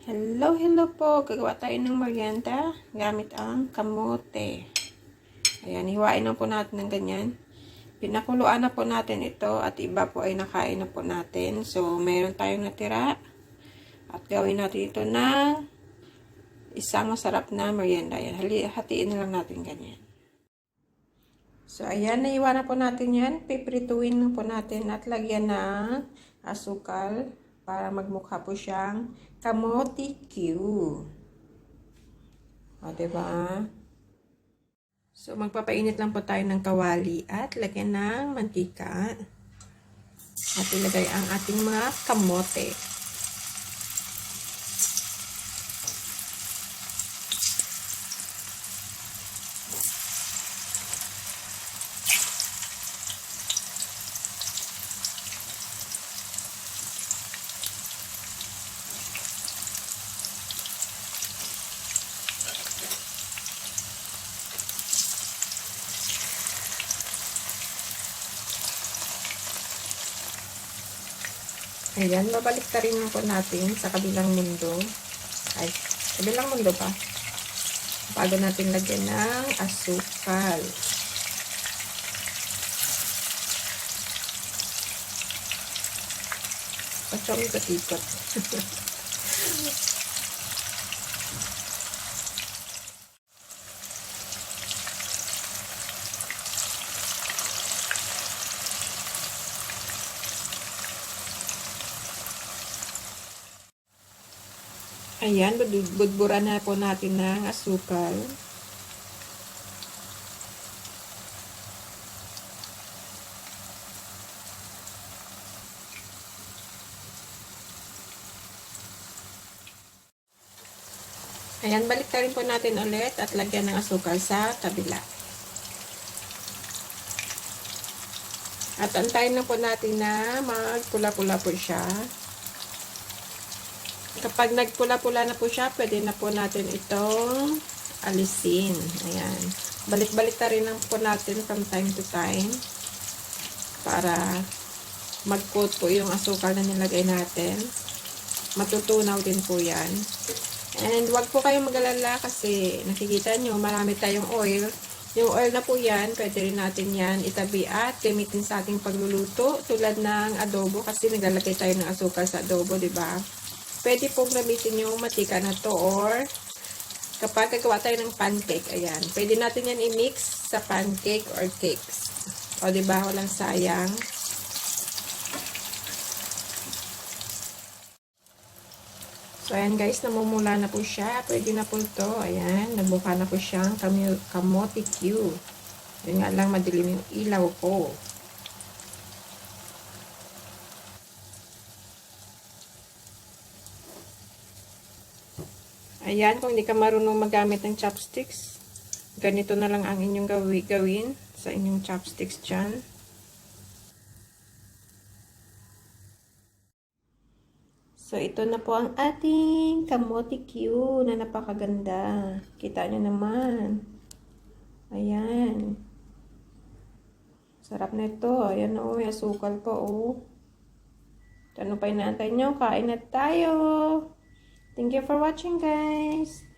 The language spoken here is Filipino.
Hello po. Gagawa tayo ng merienda gamit ang kamote. Ayan, hiwain na po natin ng ganyan. Pinakuluan na po natin ito at iba po ay nakain na po natin. So, meron tayong natira at gawin natin ito ng isang masarap na merienda. Ayan, hatiin na lang natin ganyan. So, ayan, naiwan na po natin yan. Piprituin na po natin at lagyan ng asukal para magmukha po siyang kamote Q. O, diba? So, magpapainit lang po tayo ng kawali at lagyan ng mantika. At ilagay ang ating mga kamote. Ayan, babalik ta rin po natin sa kabilang mundo. Ay, kabilang mundo pa. Bago natin lagyan ng asukal. Pachong ikot-ikot. Ayan, budburan na po natin ng asukal. Ayan, balik na rin po natin ulit at lagyan ng asukal sa kabila. At antayin na po natin na magpula-pula po siya. Kapag nagpula-pula na po siya, pwede na po natin itong alisin. Ayan. Balik-balik na rin po natin from time to time para mag-coat po yung asukal na nilagay natin. Matutunaw din po yan. And wag po kayong mag-alala kasi nakikita nyo marami tayong oil. Yung oil na po yan, pwede rin natin yan itabi at gamitin sa ating pagluluto tulad ng adobo kasi naglalagay tayo ng asukal sa adobo, diba? Pwede pong gamitin yung matika na to or kapag gagawa tayo ng pancake, ayan. Pwede natin yan i-mix sa pancake or cakes. O, diba? Walang sayang. So, ayan guys, namumula na po siya. Pwede na po ito. Ayan, nagbuka na po siyang kamote Q. Yun nga lang, madilim yung ilaw ko. Ayan, kung hindi ka marunong magamit ng chopsticks, ganito na lang ang inyong gawin sa inyong chopsticks dyan. So, ito na po ang ating kamote Q na napakaganda. Kita nyo naman. Ayan. Sarap na ito. Ayan o, may asukal po o. Ano pa inaantay nyo? Kain na tayo. Thank you for watching, guys.